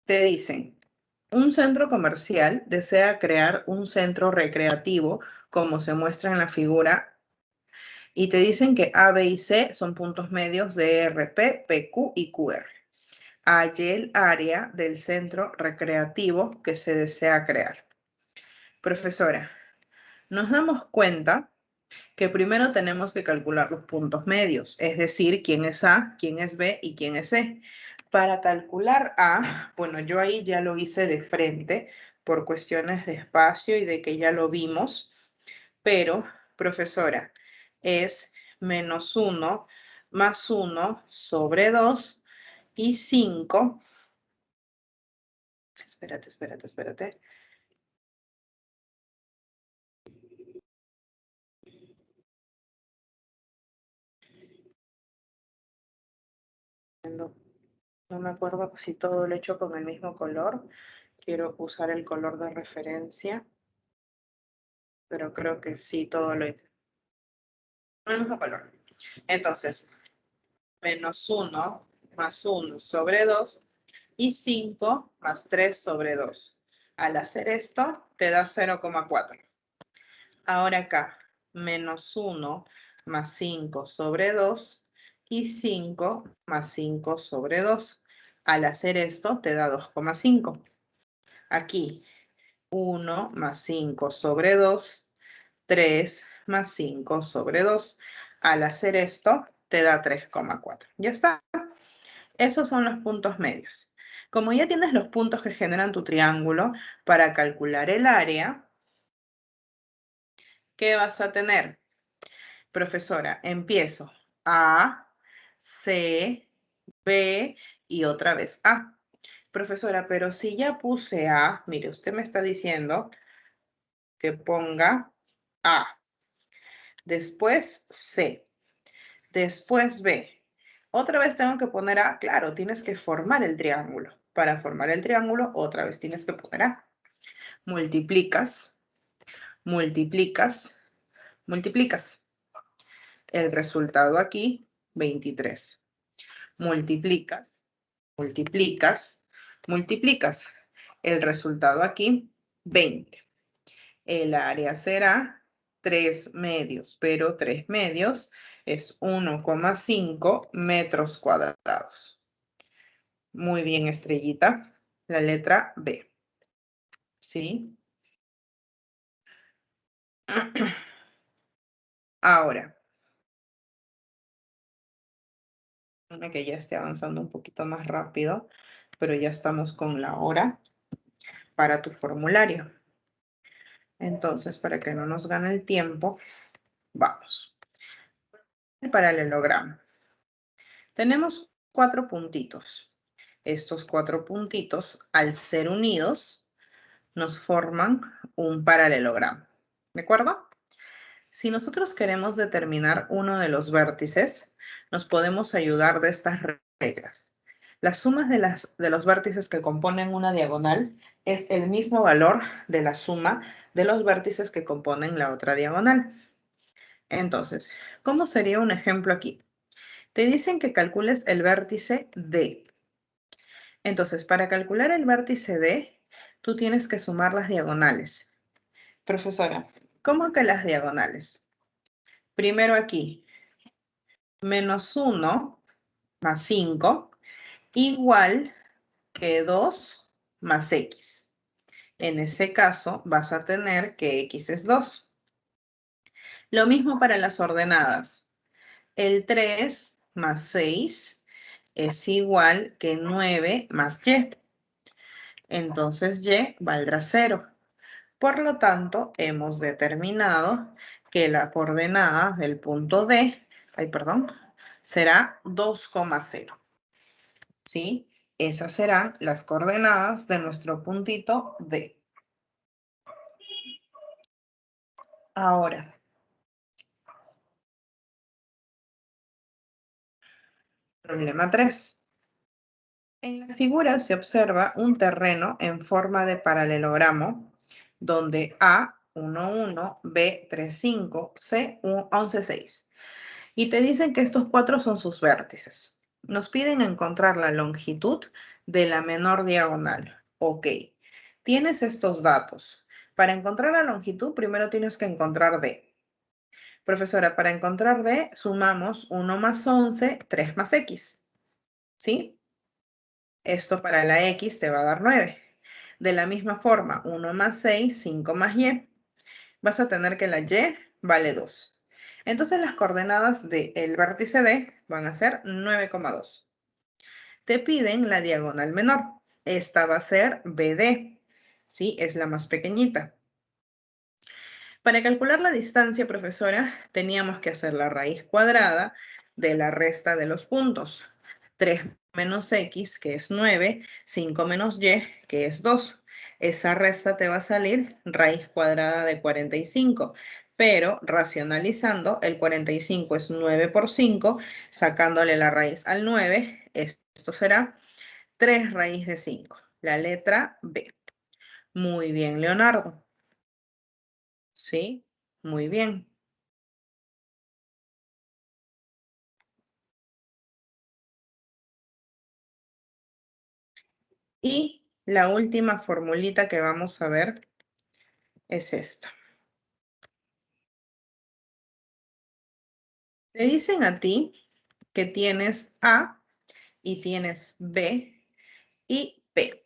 Te dicen, un centro comercial desea crear un centro recreativo, como se muestra en la figura, y te dicen que A, B y C son puntos medios de RP, PQ y QR. Hallé el área del centro recreativo que se desea crear. Profesora, nos damos cuenta que primero tenemos que calcular los puntos medios, es decir, quién es A, quién es B y quién es C. Para calcular A, bueno, yo ahí ya lo hice de frente por cuestiones de espacio y de que ya lo vimos, pero, profesora, es menos 1 más 1 sobre 2 y 5. Espérate. No me acuerdo si todo lo he hecho con el mismo color. Quiero usar el color de referencia, pero creo que sí, todo lo hice con el mismo color. Entonces, menos 1 más 1 sobre 2 y 5 más 3 sobre 2. Al hacer esto, te da 0,4. Ahora acá, menos 1 más 5 sobre 2 y 5 más 5 sobre 2. Al hacer esto, te da 2,5. Aquí, 1 más 5 sobre 2, 3 más 5 sobre 2. Al hacer esto, te da 3,4. Ya está. Esos son los puntos medios. Como ya tienes los puntos que generan tu triángulo, para calcular el área, ¿qué vas a tener? Profesora, empiezo A, C, B y otra vez A. Profesora, pero si ya puse A, mire, usted me está diciendo que ponga A, después C, después B. Otra vez tengo que poner A, claro, tienes que formar el triángulo. Para formar el triángulo, otra vez tienes que poner A. Multiplicas, multiplicas, multiplicas. El resultado aquí, 23. Multiplicas, multiplicas, multiplicas. El resultado aquí, 20. El área será 3 medios, pero 3 medios es 1,5 metros cuadrados. Muy bien, Estrellita. La letra B. ¿Sí? Ahora, que ya esté avanzando un poquito más rápido, pero ya estamos con la hora para tu formulario. Entonces, para que no nos gane el tiempo, vamos. El paralelogramo. Tenemos 4 puntitos. Estos 4 puntitos, al ser unidos, nos forman un paralelogramo. ¿De acuerdo? Si nosotros queremos determinar uno de los vértices, nos podemos ayudar de estas reglas. Las sumas de los vértices que componen una diagonal es el mismo valor de la suma de los vértices que componen la otra diagonal. Entonces, ¿cómo sería un ejemplo aquí? Te dicen que calcules el vértice D. Entonces, para calcular el vértice D, tú tienes que sumar las diagonales. Profesora, ¿cómo que las diagonales? Primero aquí, menos 1 más 5 igual que 2 más x. En ese caso, vas a tener que x es 2. Lo mismo para las ordenadas. El 3 más 6 es igual que 9 más y. Entonces y valdrá 0. Por lo tanto, hemos determinado que la coordenada del punto D, será 2,0. ¿Sí? Esas serán las coordenadas de nuestro puntito D. Ahora, problema 3. En la figura se observa un terreno en forma de paralelogramo donde A, 1, 1, B, 3, 5, C, 11, 6. Y te dicen que estos cuatro son sus vértices. Nos piden encontrar la longitud de la menor diagonal. Ok, tienes estos datos. Para encontrar la longitud, primero tienes que encontrar D. Profesora, para encontrar D, sumamos 1 más 11, 3 más X. ¿Sí? Esto para la X te va a dar 9. De la misma forma, 1 más 6, 5 más Y. Vas a tener que la Y vale 2. Entonces las coordenadas del vértice D van a ser 9,2. Te piden la diagonal menor. Esta va a ser BD. ¿Sí? Es la más pequeñita. Para calcular la distancia, profesora, teníamos que hacer la raíz cuadrada de la resta de los puntos. 3 menos X, que es 9, 5 menos Y, que es 2. Esa resta te va a salir raíz cuadrada de 45, pero racionalizando, el 45 es 9 por 5, sacándole la raíz al 9, esto será 3 raíz de 5, la letra B. Muy bien, Leonardo. ¿Sí? Muy bien. Y la última formulita que vamos a ver es esta. Te dicen a ti que tienes A y tienes B y P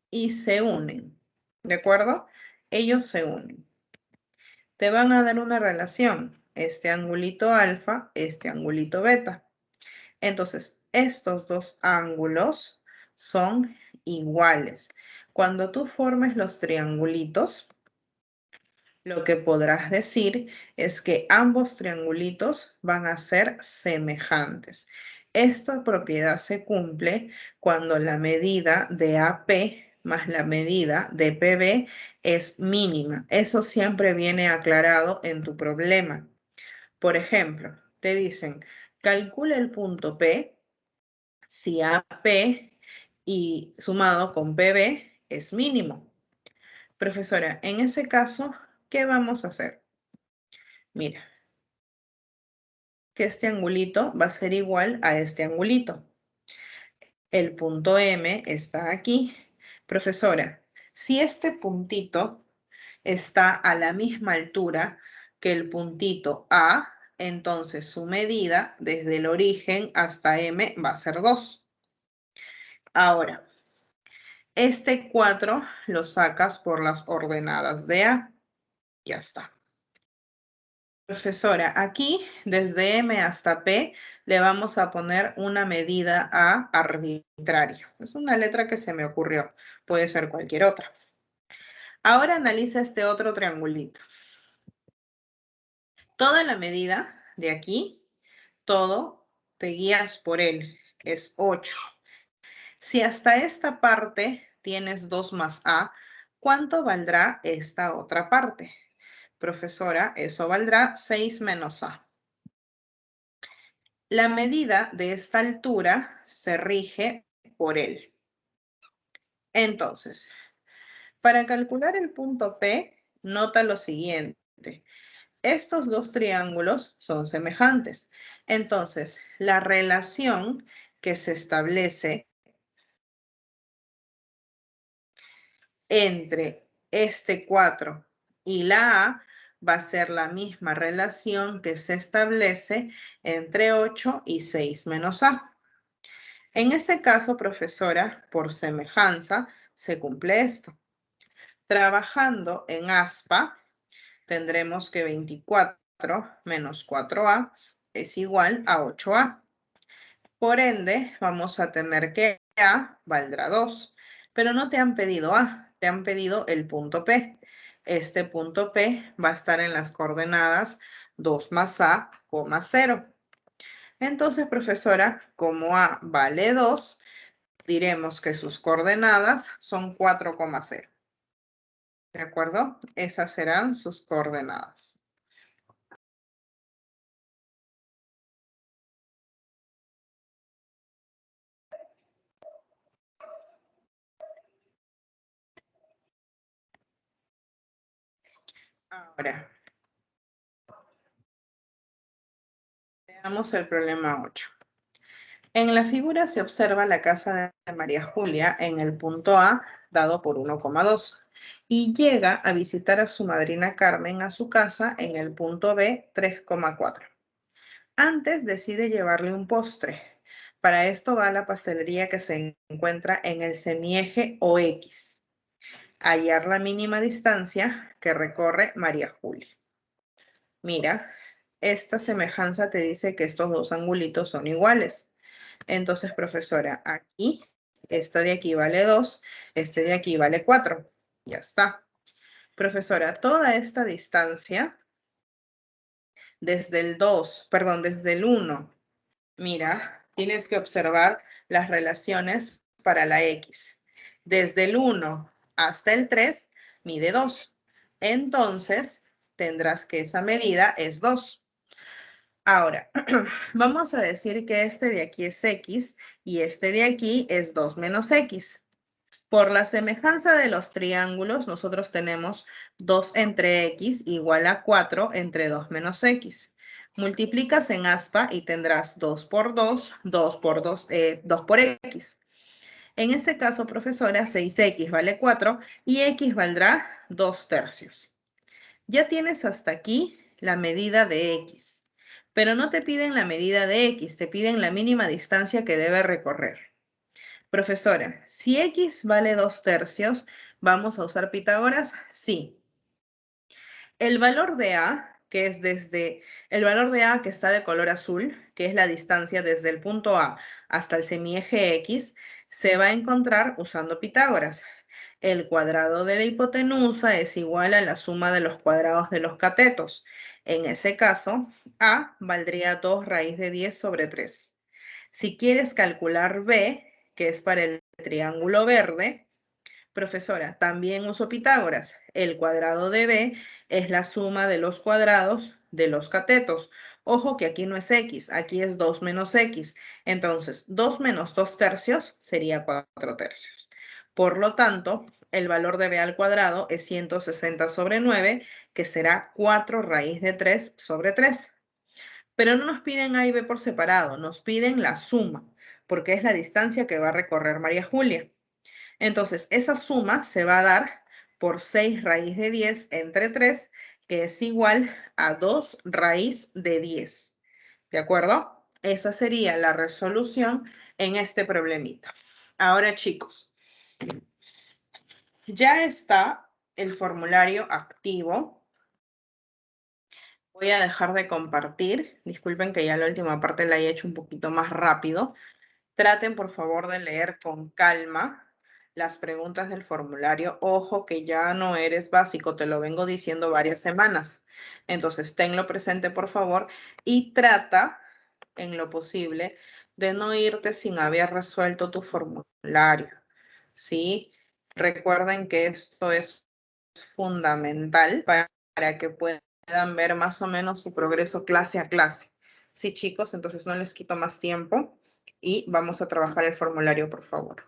y se unen, ¿de acuerdo? Ellos se unen. Te van a dar una relación, este angulito alfa, este angulito beta. Entonces, estos dos ángulos son iguales. Cuando tú formes los triangulitos, lo que podrás decir es que ambos triangulitos van a ser semejantes. Esta propiedad se cumple cuando la medida de AP más la medida de PB es mínima. Eso siempre viene aclarado en tu problema. Por ejemplo, te dicen, calcula el punto P si AP y sumado con PB es mínimo. Profesora, en ese caso, ¿qué vamos a hacer? Mira, que este angulito va a ser igual a este angulito. El punto M está aquí. Profesora, si este puntito está a la misma altura que el puntito A, entonces su medida desde el origen hasta M va a ser 2. Ahora, este 4 lo sacas por las ordenadas de A. Ya está. Profesora, aquí desde M hasta P le vamos a poner una medida A arbitraria. Es una letra que se me ocurrió. Puede ser cualquier otra. Ahora analiza este otro triangulito. Toda la medida de aquí, todo, te guías por él, es 8. Si hasta esta parte tienes 2 más A, ¿cuánto valdrá esta otra parte? Profesora, eso valdrá 6 menos A. La medida de esta altura se rige por él. Entonces, para calcular el punto P, nota lo siguiente. Estos dos triángulos son semejantes. Entonces, la relación que se establece entre este 4 y la A va a ser la misma relación que se establece entre 8 y 6 menos A. En ese caso, profesora, por semejanza, se cumple esto. Trabajando en aspa, tendremos que 24 menos 4A es igual a 8A. Por ende, vamos a tener que A valdrá 2, pero no te han pedido A, te han pedido el punto P. Este punto P va a estar en las coordenadas 2 más A, 0. Entonces, profesora, como A vale 2, diremos que sus coordenadas son 4,0. ¿De acuerdo? Esas serán sus coordenadas. Ahora, veamos el problema 8. En la figura se observa la casa de María Julia en el punto A, dado por 1,2, y llega a visitar a su madrina Carmen a su casa en el punto B, 3,4. Antes decide llevarle un postre. Para esto va a la pastelería que se encuentra en el semieje OX. Hallar la mínima distancia que recorre María Julia. Mira, esta semejanza te dice que estos dos angulitos son iguales. Entonces, profesora, aquí, esto de aquí vale 2, este de aquí vale 4. Ya está. Profesora, toda esta distancia, desde el 2, perdón, desde el 1, mira, tienes que observar las relaciones para la X. Desde el 1 hasta el 3, mide 2. Entonces, tendrás que esa medida es 2. Ahora, vamos a decir que este de aquí es X y este de aquí es 2 menos X. Por la semejanza de los triángulos, nosotros tenemos 2 entre X igual a 4 entre 2 menos X. Multiplicas en aspa y tendrás 2 por 2, 2 por 2, 2 por X. En ese caso, profesora, 6X vale 4 y X valdrá 2 tercios. Ya tienes hasta aquí la medida de X, pero no te piden la medida de X, te piden la mínima distancia que debe recorrer. Profesora, si X vale 2 tercios, ¿vamos a usar Pitágoras? Sí. El valor de A, que es desde el valor de A que está de color azul, que es la distancia desde el punto A hasta el semieje X, se va a encontrar usando Pitágoras. El cuadrado de la hipotenusa es igual a la suma de los cuadrados de los catetos. En ese caso, A valdría 2 raíz de 10 sobre 3. Si quieres calcular B, que es para el triángulo verde, profesora, también uso Pitágoras. El cuadrado de B es la suma de los cuadrados de los catetos. Ojo que aquí no es X, aquí es 2 menos X. Entonces, 2 menos 2 tercios sería 4 tercios. Por lo tanto, el valor de B al cuadrado es 160 sobre 9, que será 4 raíz de 3 sobre 3. Pero no nos piden A y B por separado, nos piden la suma, porque es la distancia que va a recorrer María Julia. Entonces, esa suma se va a dar por 6 raíz de 10 entre 3, que es igual a 2 raíz de 10. ¿De acuerdo? Esa sería la resolución en este problemita. Ahora, chicos, ya está el formulario activo. Voy a dejar de compartir. Disculpen que ya la última parte la haya hecho un poquito más rápido. Traten, por favor, de leer con calma las preguntas del formulario. Ojo que ya no eres básico, te lo vengo diciendo varias semanas. Entonces, tenlo presente, por favor, y trata, en lo posible, de no irte sin haber resuelto tu formulario. ¿Sí? Recuerden que esto es fundamental para que puedan ver más o menos su progreso clase a clase. Sí, chicos, entonces no les quito más tiempo y vamos a trabajar el formulario, por favor.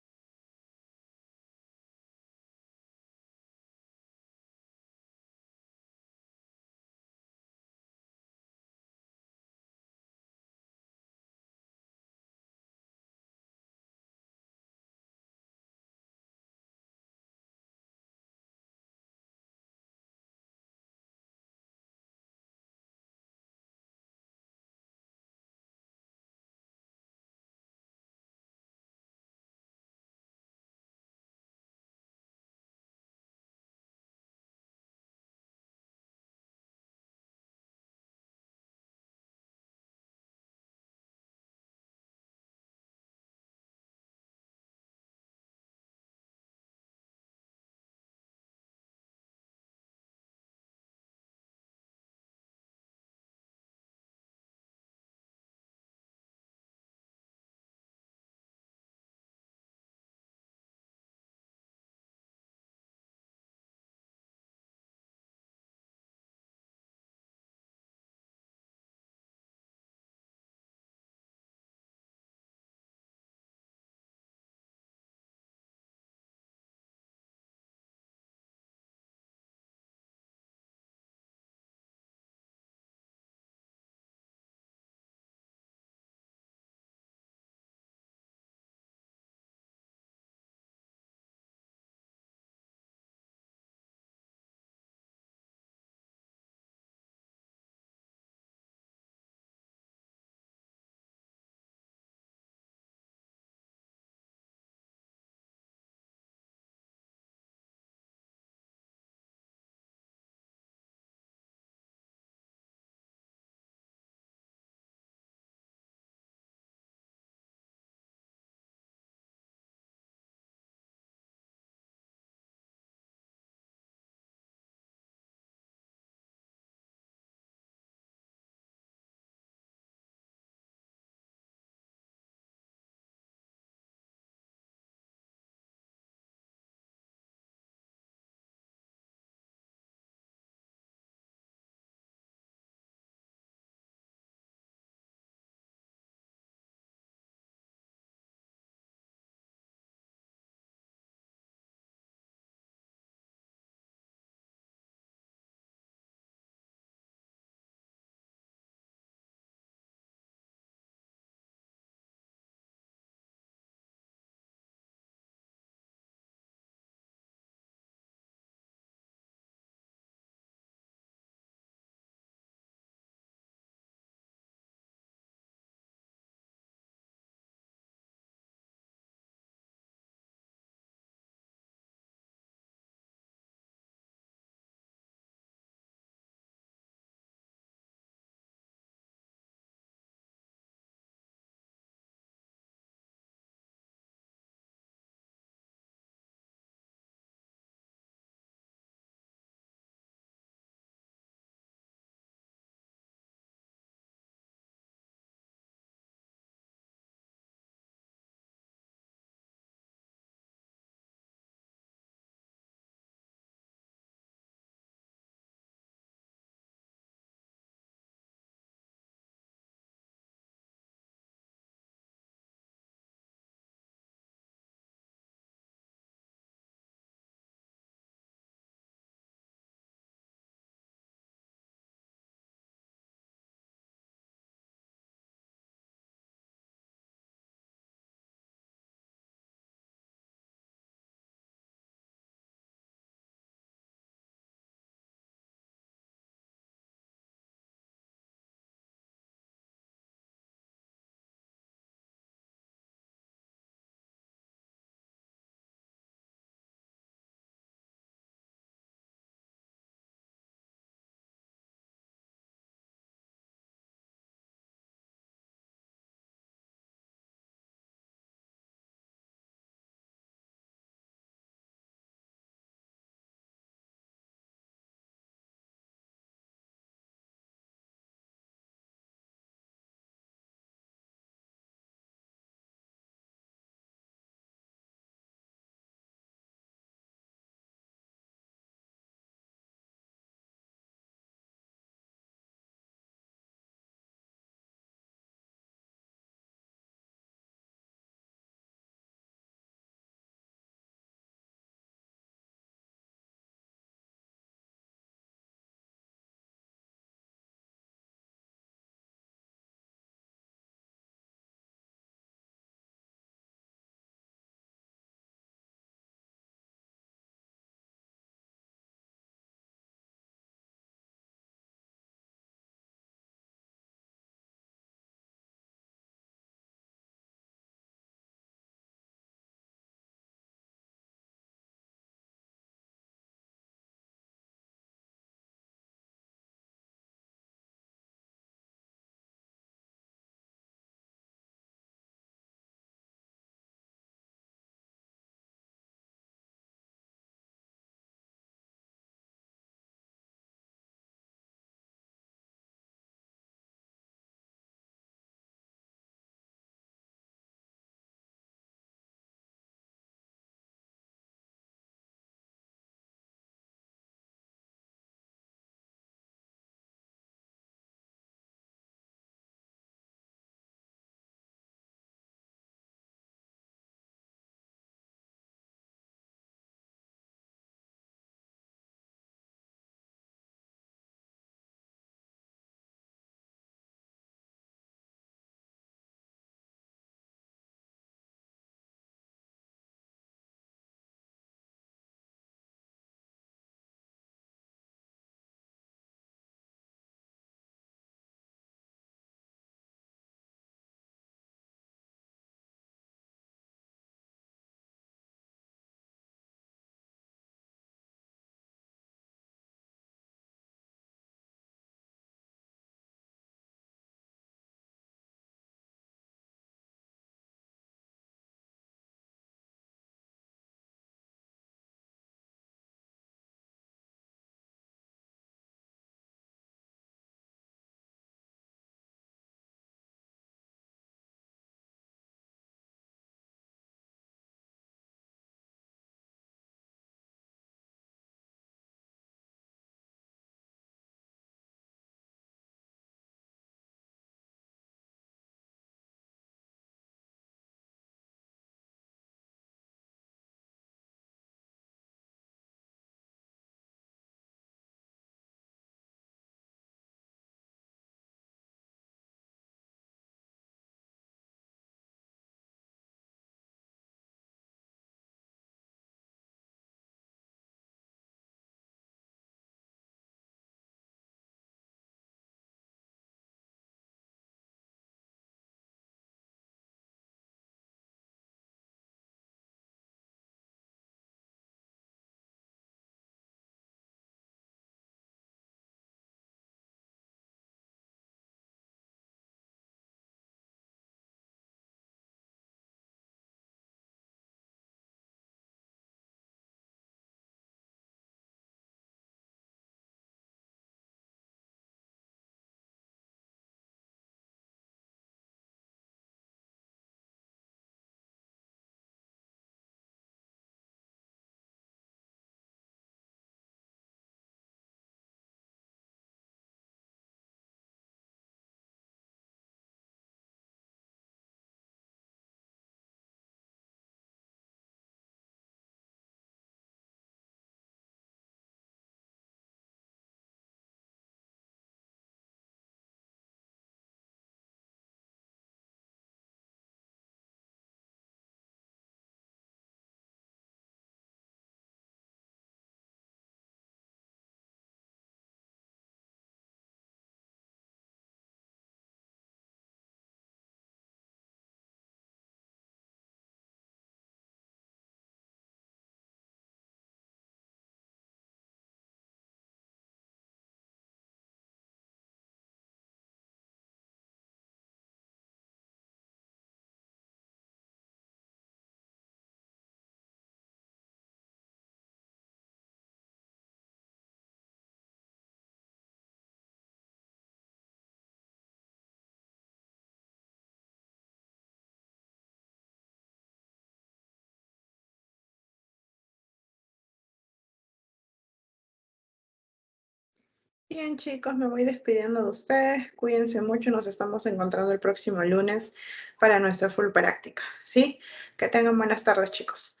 Bien, chicos, me voy despidiendo de ustedes. Cuídense mucho, nos estamos encontrando el próximo lunes para nuestra full práctica, ¿sí? Que tengan buenas tardes, chicos.